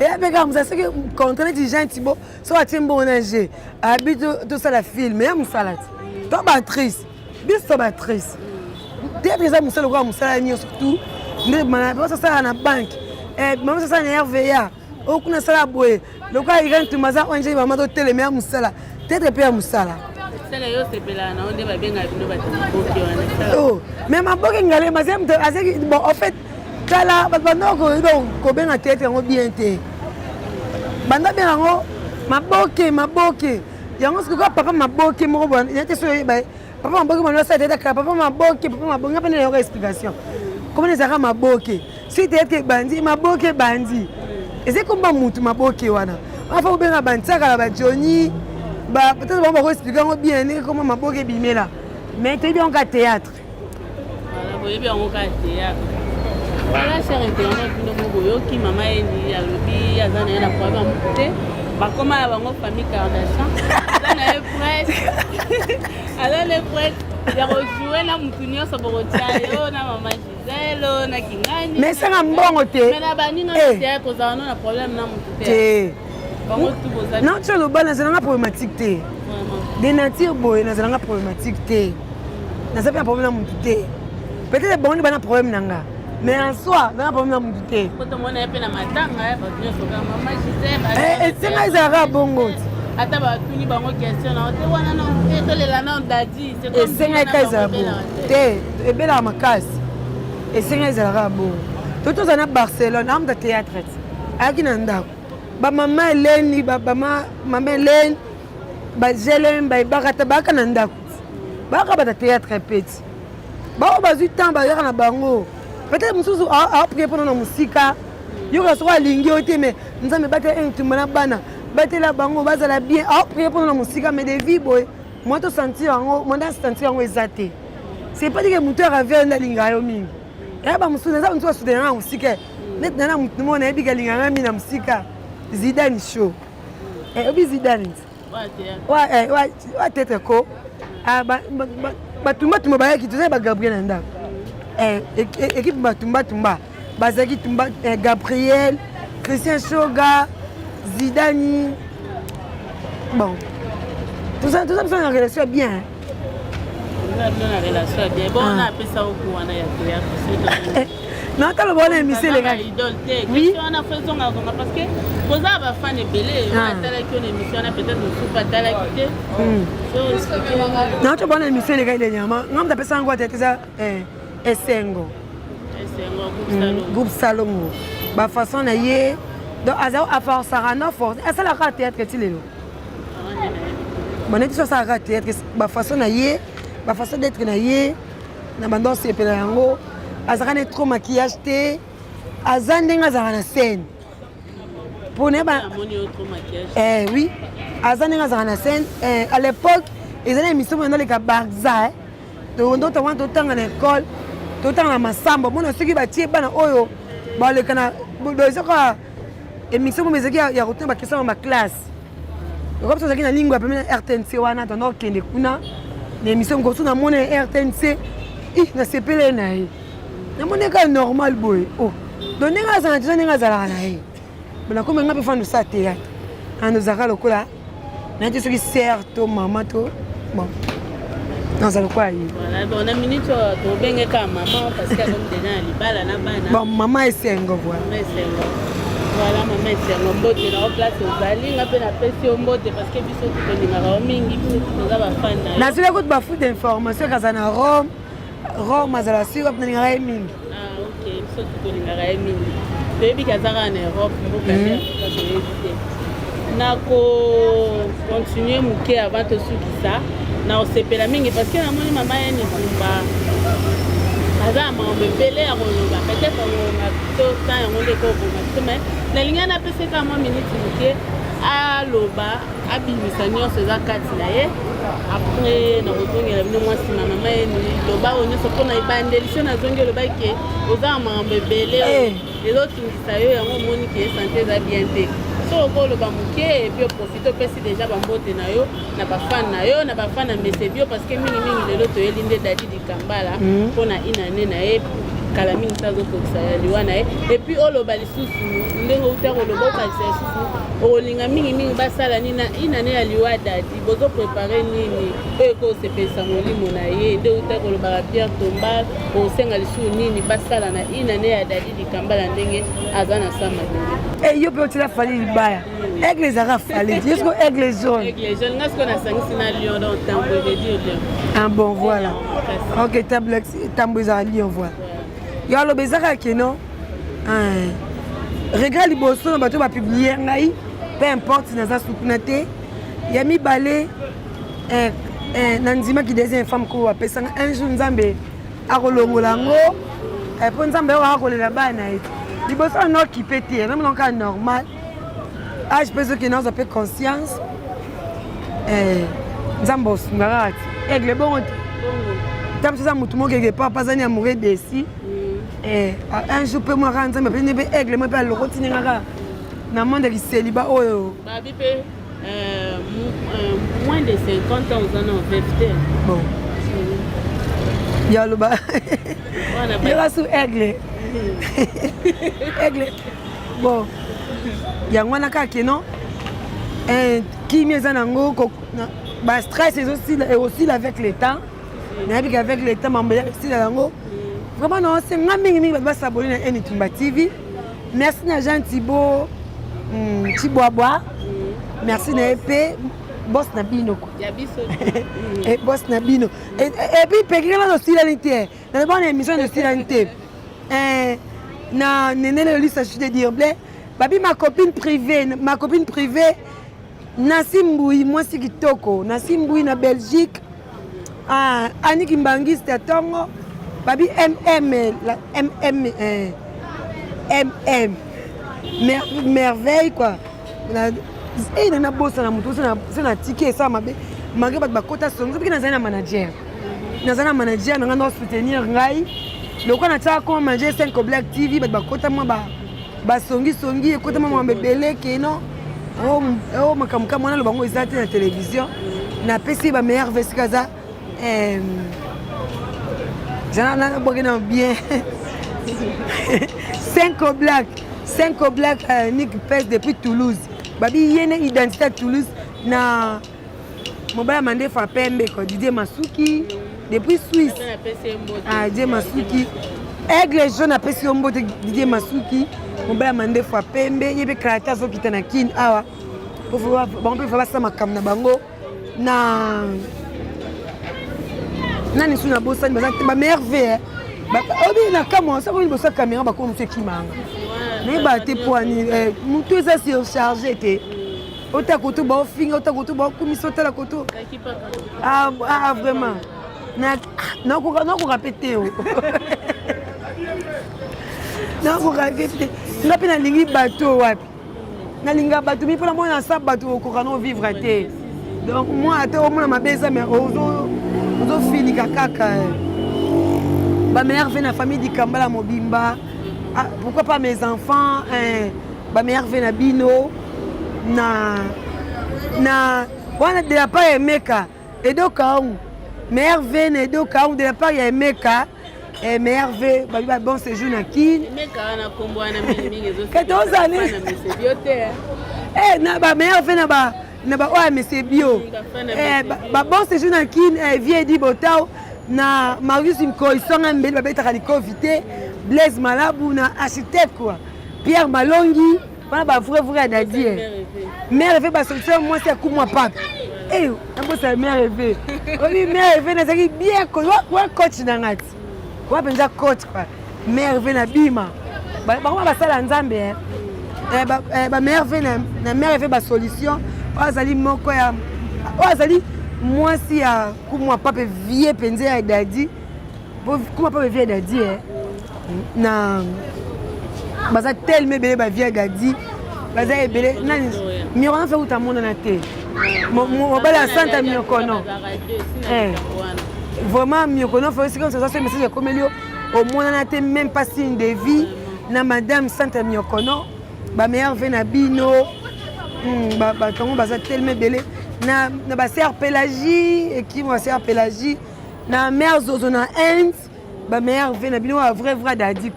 eya mpe kaka mosala soki contrat neti Jean Thibault so atie mbongo na je abi tosala film eya mosala ti to batrice biso to batrice théâtre eza mosala lokola mosala nyonso surtout nde basasala na banke mama sasala na RVA okuna sala boye lokola irene tumaza onge bama totelema ya mosala théâtre mpe ya mosala mais maboke ngale azeki bon en fait kala bato bandoko kobenga théâtre yango bien te banda bien yango maboke yango sikoka papa maboke moko boye yete so oyeba papa maboke bano asala théâtre kala papa maboke nga mpe nayoka explication comment ezalaka maboke si théâtre ebandi maboke ebandi eza komba mutu maboke wana afa kobenga bantiakala bajoni peut-être bango bakoexplike yango bien ndenge koma maboke ebimela mais toyebi yango ka théâtre voilà cher internet bino moko oyoki mama eni alobi aza na ye na problème ya motu te bakoma ya bango famille Kardashian aza na ye aza na prêtre ya kojoue na motu nyonso bokotia yo na mama Gisèle na Kingani mais esanga mbongo te mais na baninga théâtre ozala no na problème na motu te bango tu boza non tio loba nazalanga problématique te de nature boye nazalanga problématique te naza mpe na problème na motu te peut-être bango nde bana problème na nga mais en soi nanga problème na motu te esenga ezalaka bongo ata batuni bango question na te wana no tolela na dadi esenga eka ezala bongo te ebelaka makasi esenga ezalaka bongo to tozala na Barcelone amuta théâtre ayaki na ndako bamama eleni mama eleni bajelemi bayebaka bayaka na ndako bayaka bata théâtre peti bao bazwi temps bayaka na bango peut-être mosusu aprie mpona na mosika yoka soko alingi yo te mais nzambe batela entumba na bana batela bango bazala bien aprie mpona na mosika mais de vie boye moi tosentir yango moi ndasentir yango eza te c'est pas dire que moto aravie nde alingaka yo mingi eya bamosusu eza motu basutenanga na mosika neti nana motu moko nayebi kalinganga mingi na mosika Zidane show obi Zidane wa tete ko batumba bayaki tozali Gabriel na ndako équipe batumba bazalaki Gabriel Christian Shoga Zidane bon tout ça besoin de relation bien non tala bona émission les idole te question na faisons parce que poza ba fan ebele on tala ki on émission na peut-être nous pas tala ki te non to bona émission les gars les nyama ngam pesa ngo tete za esengo groupe Salongo ba façon na ye donc azao a force sarana force asa la ka théâtre ti lelo boneti so sa ka théâtre ba façon na ye ba façon d'être na ye na bando se pela yango azaka ne trop maquillage te aza ndenge azaka na scène pone ba oui aza ndenge azaka na scène à l'époque ezali émission moyo ndoleka barza ndo towana totanga na école totanga na masamba mona soki batie bana oyo baleka na ezaka émission moyo ezaki ya kotanga bakestion na baklasse okobi tozalaki na lingua pembe na RTNC wana tanda okende kuna l'émission comme ça na mon RTNC na sepele na ye na mon ka normal boy oh donc nga za déjà nga za la na ye bana comme nga pe fa no sa théâtre ando zaka lokola na te soki sœur to maman to bon non ça quoi yi voilà bon na minute to benga ka maman parce que comme déjà libala na bana bon maman esengo voilà voilà maman esengo mbote na place ozali nga pe na pesi mbote parce que biso to mingi za ba fan na sila ko ba foot d'information ka na Rome azala sur op na ngara mingi ok biso to ngara mingi bebi kazaka na Europe mboka ya nako continuer muke avant to sukisa na osepela mingi parce que namoni mama ye ni kumba aza mambe pele ya koloba peut-être on a to temps yango ndeko koboma mais na linga na pese ka mo minute muke aloba abimisa nyonso eza kati na ye après na kotongela bino mwasi mama ye ni loba nyonso mpona ebandelisio nazongi oloba ke oza mambe pele ezotungisa yo yango omoni ke sante eza bien te so okoloba moke epi oprofite opesi déjà bambote na yo na bafane na yo na bafane na mesebio parce que mingimingi lelo toyeli nde dadi dikambala mpona inane na ye kala mingi ta azokokisa ya liwa na ye epuis oloba lisusu ndenge utaka oloba okakisa lisusu okolinga mingimingi basala nini na inane ya liwa dadi bozoprepare nini oyo ekosepelisa molimo na ye nde utaka olobaka Pierre Tombal okosenga lisusu nini basala na inane ya dadi dikambala ndenge aza na sama et yo pe otila fali libaya aigle ezaka fali jusqu'au aigle jaune nga siko nasangisi na lion donc tambo eredio lion ah bon voilà ok tambo ezaka lion voilà yo aloba ezaka keno regret liboso na bato bapublie ngai peu importe naza sukuna te ya mibale na ndimaki deuxième femme ko bapesanga un jour nzambe akolongola yango mpo nzambe oyo akolela bana ye liboso na okipe te namonaka normal age mpe soki naozwa mpe conscience nzambe osungaka ti aigle bongo te ta mosusu aza motu moko ekepa apazani amoureux desi un jour mpe mwaka nzambe apesini mpe aigle mo mpe alokoti ndengaka na monde ya kiseliba oyo babi mpe moins de 50 ans oza na vérité bon yaloba yoka su aigle aigle bon yango wana kaka keno kimi eza nango bastress eosila avec le temps nayebi ke avec le temps mambo esila yango vraiment naosenga mingimingi bato basaboli na enitumba tv merci na Jean Thibault Tibwabwa merci na ye mpe boss na bino boss na bino epuis pekikana nosilani te nalobana émission nosilani te na nenene lolisa chute dire ble babi ma copine privée Nasi Mboui mwasi kitoko Nasi Mboui na Belgique Aniki Mbangiste ya tongo babi merveille quoi na bossa na mutu c'est na ticket ça mabe mangi ba kota songo biki nazana manager na ngana soutenir ngai loko na tsaka ko manger 5 Black TV ba kota mo ba songi ekota mo mbebele keno oh makamka mwana lo bango ezate na télévision na pesi ba meilleur vesikaza jana bogena bien 5 Black Nick pèse depuis Toulouse babi yene identité Toulouse na mobile mande fa pembe ko Didier Masuki depuis Suisse Didier Masuki aigle jaune a pesi ombo Didier Masuki mobile mande fa pembe yebe créateur so kitana kin awa pour voir bon peut faire ça makam na bango na nani suna bossa ni ba merveille obi na kamo ça ko bossa caméra ba ko mse kimanga mais ba te poani mutu eza surchargé te ota koto ba finga ota koto ba komisa ota la koto vraiment na ko répéter na ko répéter nga pe na lingi bateau wapi na linga bateau mi pona mona sa bateau ko kana vivre te donc moi ate au mona mabeza mais ozo finika kaka ba mère vient na famille di Kambala Mobimba pourquoi pas mes enfants ba mère vient na bino na wana de pas emeka et donc meilleur V na edoka ou de la part ya Emeka meilleur V ba bon séjour na kin Emeka na kombo na mingi ezo ketozali na ba meilleur V na ba oya monsieur bio ba bon séjour na kin vie di botao na Marius Mko isonga mbeli babetaka likovité Blaise Malabu na architecte quoi Pierre Malongi bana ba vrai dadi mère rêvé ba solution moi c'est coup moi pas na bosa mère rêvé oui mère rêvé na zaki bien quoi coach na ngati quoi benza coach quoi mère rêvé na bima ba ba sala nzambe ba mère rêvé na mère rêvé ba solution azali moko ya azali moi si ya coup moi pas vie penze ya dadi comment pas vie dadi na baza tellement belé ba vie dadi baza belé nani miroir fait uta mona na te mo bala santa miokono vraiment miokono fait aussi comme ça c'est message comme lui au mona na te même pas signe de vie na madame santa miokono ba meilleur vient na bino ba tongo baza tellement belé na ba sœur Pélagie et qui moi sœur Pélagie na mère zozo na Inde ba meilleur vient na bino vrai dadi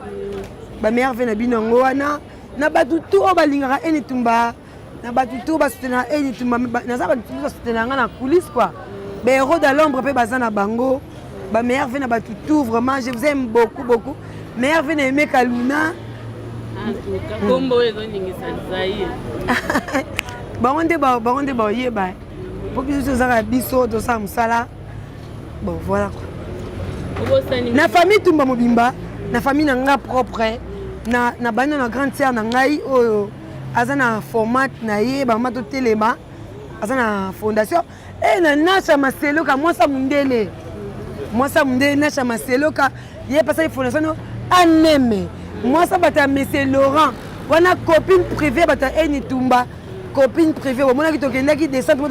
ba meilleur vient na bino ngwana na batu tu o balingaka eni tumba na batu tu ba soutenir eni tumba na za batu tu soutenir na coulisse quoi ba héros de l'ombre pe baza na bango ba meilleur vient na batu tu vraiment je vous aime beaucoup meilleur vient na Emeka Luna en tout cas kombo ezo ningisa nzai bango ba yeba pour biso za biso to sa musala bon voilà quoi na famille tumba mobimba na famille na nga propre na bana na grande sœur na ngai oyo aza na format na ye ba mato telema aza na fondation na Nasha Maseloka mwasa mundele Nasha Maseloka ye pasa fondation aneme mwasa bata monsieur Laurent wana copine privée bata eni tumba copine privée mona ki tokendaki descendre pour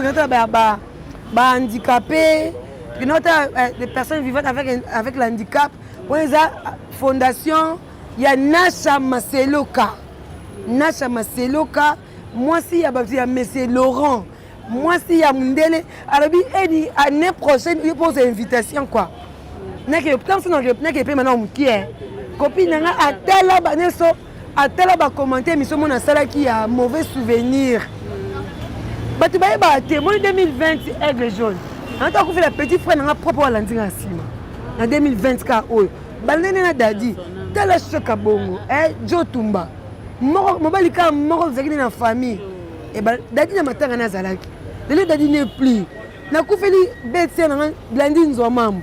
ba handicapé des personnes vivant avec le handicap on les a fondation ya Nasha Maseloka moi si ya monsieur Laurent moi si ya mundele arabi edi année prochaine il pose invitation quoi na que tant que na que maintenant mukie copine nga atela baneso atela ba commenter mission mona sala qui a mauvais souvenir batu ba ba témoin 2020 aigle jaune en tant que fait la petite frère nga propre à landinga sima en 2020 ka oyo balene na dadi tala choka bongo Jo Tumba mobali ka moko zakini na famille et dadi na matanga na zalaki lelo dadi ne plus na kufeli betse na blandi nzomam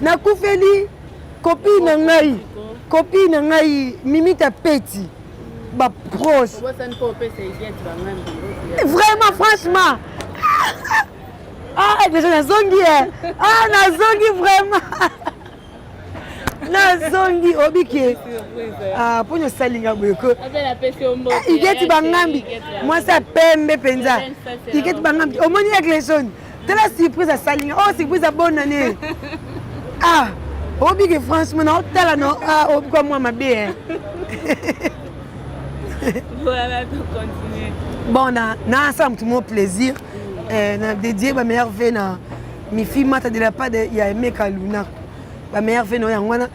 na kufeli copine na ngai Mimita Peti ba proche vraiment franchement déjà nazongi nazongi vraiment nazongi obike ponyo salinga boyeko igeti bangambi mwasa pembe penza igeti bangambi omoni église tela surprise à salinga surprise à bonne année obike franchement na otala no obiko moi mabe voilà to continuer bon na ensemble tout mon plaisir na dédié ba meilleure vie na mi fille mata de la part de ya Emeka Luna ba meilleure vie no yangwana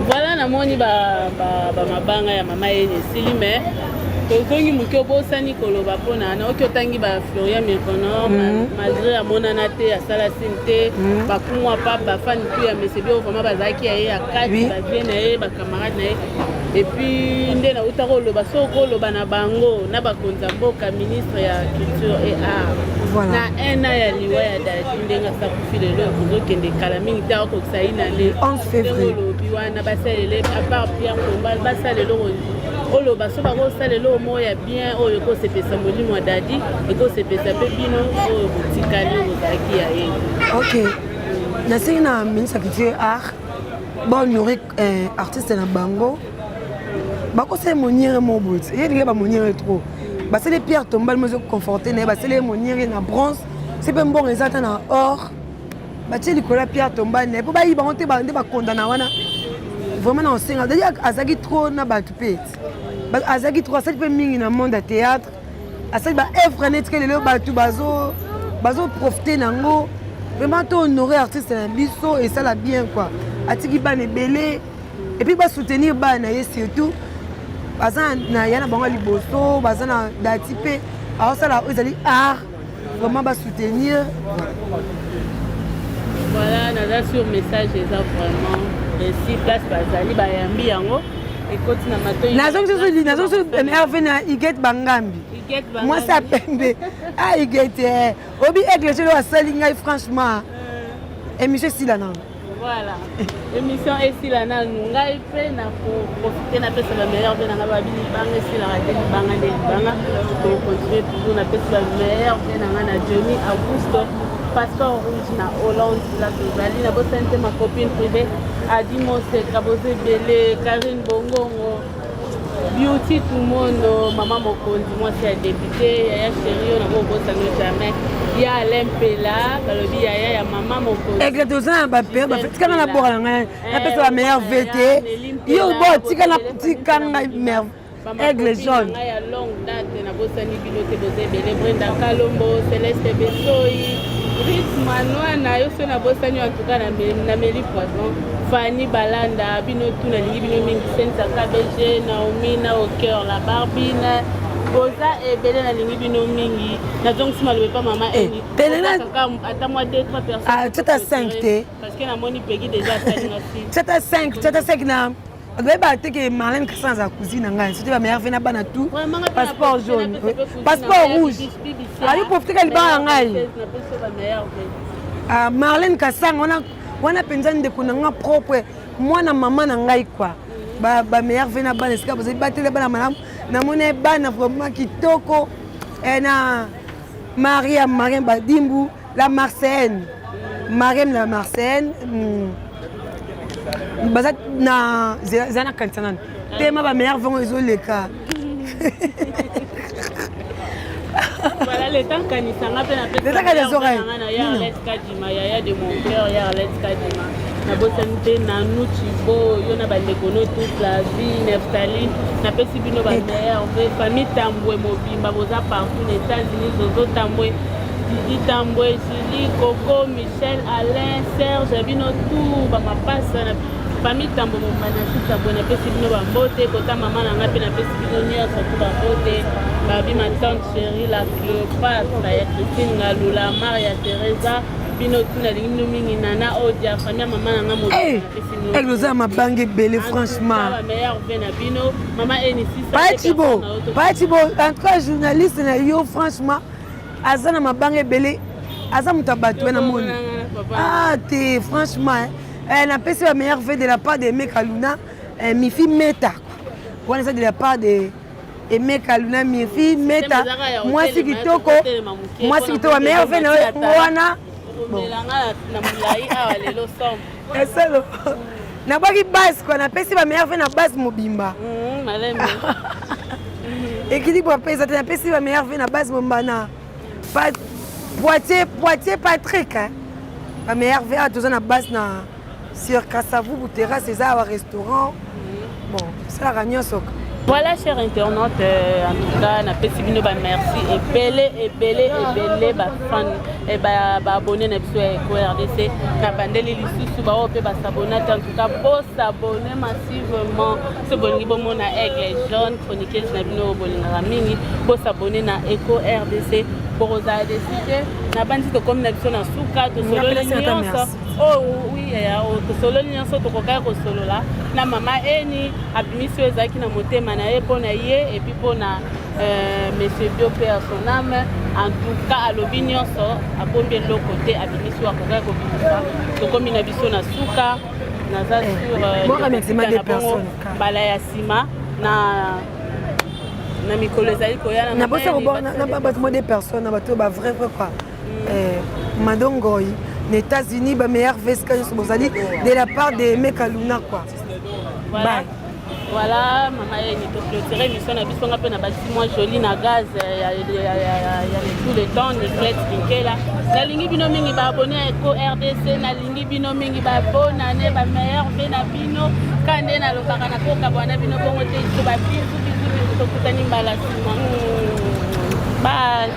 voilà namoni ba mabanga ya mama yene sili mais tozongi moke obosani koloba mpona na oki otangi ba Florian Mekono malgré amonana te asala sine te bakumwa pa bafani tu ya mesebio vraiment bazalaki ya ye ya kati bavie na ye bacamarade na ye epuis nde nauta koloba so koloba na bango na bakonzi ya mboka ministre ya culture et art na un an ya liwa ya dadi ndenge asakufi lelo kozokende kala mingi te akokisa ye na le ndenge olobi wana basalele apart Pierre Tombal basalelo oloba so bakosalela omo ya bien oyo ekosepesa molimo ya dadi ekosepesa mpe bino oyo botikali ozalaki ya ye ok nasengi na ministre ya culture art bahonorer artiste na bango bakosala moniere mo boye ye ndenge bamoniere trop basali Pierre Tombal mo ezoconforte na ye basali moniere na bronze se mpe mbongo eza ata na or batie likolo ya Pierre Tombal na ye mpo bayiba ngo te nde bakondana wana vraiment na osenga dadi azalaki trop na bato mpe azalaki trop asali mpe mingi na monde ya théâtre asali baevre neti ke lelo bato bazo profiter nango vraiment to honorer artiste na biso et ça la bien quoi atiki bana ebele et puis ba soutenir bana ye surtout baza na yana bango liboso baza na dati pe aosala ezali art vraiment ba soutenir voilà naza sur message eza vraiment si place bazali bayambi yango ekoti na matoi nazo Hervé na Iget Bangambi moi ça pembe ah Iget obi église lo asali ngai franchement émission sila na voilà émission esila na ngai pe na profiter na pesa ba meilleur pe na ba bili banga esila raté banga de banga pour continuer toujours na pesa ba meilleur pe na na Johnny Augusto Pasteur Rouge na Hollande la tozali na bosante ma copine privée Adi Moseka Bosé Belé Karine Bongongo Beauty tout le monde maman Mokondi moi c'est député Yaya Chéri on a beau bosano jamais ya Alain Pela balobi ya maman Mokondi et que tozana ba pe ba tika na bora nga na pesa ba meilleur VT yo bo tika nga mer aigle jaune ya longue date na bosani bilote Bosé Belé Brenda Kalombo Céleste Bessoyi Ritmanoa na yo so na bosani en tout cas na Meli Poisson Fanny Balanda bino tuna lingi bino mingi Sensa KBG Naomi na au cœur la Barbine Boza et Belé na lingi bino mingi na donc si malobe pas maman eni ata moi 2 3 personnes ah tu as 5 té parce que na moni pegi déjà ça tu as 5 na Beba teke Marlène Kassan za cousine ngai c'était la meilleure vena bana tout passeport jaune passeport rouge ayo profiter ka libanga ngai ah Marlène Kassan wana penza ndeko na nga propre mwana mama na ngai quoi ba meilleure vena bana esika bozo batele bana malamu na mona bana vraiment kitoko na Maria Badimbu la Marseille Mariem la Marseille bazat na zana kantanan tema ba meilleur vont ezoleka voilà le temps kanisanga pe na pesa ya Let's Kadima ya de mon cœur ya Let's Kadima na bosante na Nuchibo yo na bandekono toute la vie Neftali na pesi bino ba meilleur famille Tambwe mobimba boza partout les États-Unis zozo Tambwe Didi Tambwe Julie Coco Michel Alain Serge bino tout ba mapasa na famille Tambo mobana sita bona pesi bino ba mbote kota mama na ngapi na pesi bino nyasa ku ba mbote babi ma tante chérie la Cléopâtre ya Christine Ngalula Maria Teresa bino tuna lingi mingi nana odia famille mama na ngamo pesi bino egloza mabange belé franchement la meilleure vena bino mama eni sisa Patibo en tout cas journaliste na yo franchement azana mabange belé aza mutabatu na moni ah te franchement elle a passé la meilleure fête de la part de Mekaluna Mifi Meta quoi on ça de la part de Mekaluna Mifi Meta moi si kitoko la meilleure fête wana melanga na mulai awa lelo som eselo na baki base quoi na passé la meilleure fête na base mobimba malembe équilibre pesa na passé la meilleure fête na base mombana pas Poitiers Patrick la meilleure fête à tous na base na sur Kassavou, terrasse, c'est ça, un restaurant. Bon, c'est la réunion. Voilà, chers internautes, en tout cas, na pesi bino ba merci ebele ba fan et ba abonné na biso Eco RDC na bandeli lisusu ba ope ba s'abonner en tout cas pour s'abonner massivement ce bolingi bomo na Aigle Jaune chroniqueuse na bino bolinga mingi pour s'abonner na Eco RDC pour oza décider na bandi to comme na biso na suka to solo nyonso oh oui ya to solo nyonso to koka ko solo la na mama eni abimiso ezaki na motema na ye pona ye et puis pona monsieur Dio père son âme en tout cas alobi nyonso akombi eloko te abimiso akoka ko bimisa to komi na biso na suka na za sur bon remerciement des personnes bala ya sima na mikolo ezali koya na bosa ko na ba des personnes na bato ba vrai quoi Madongoi les États-Unis ba meilleur vesca de la part de Mekaluna quoi voilà. Voilà, maman est clôturée, mission na biso ngape na bâtiment joli na gaz ya tout le temps Nicolette Kinkela. Na lingi bino mingi ba abonné à Eco RDC, na lingi bino mingi ba bonne année ba meilleur vena bino kande na lobaka na koka bwana bino bongo te so ba bisu to kutani mbala sima. Bye.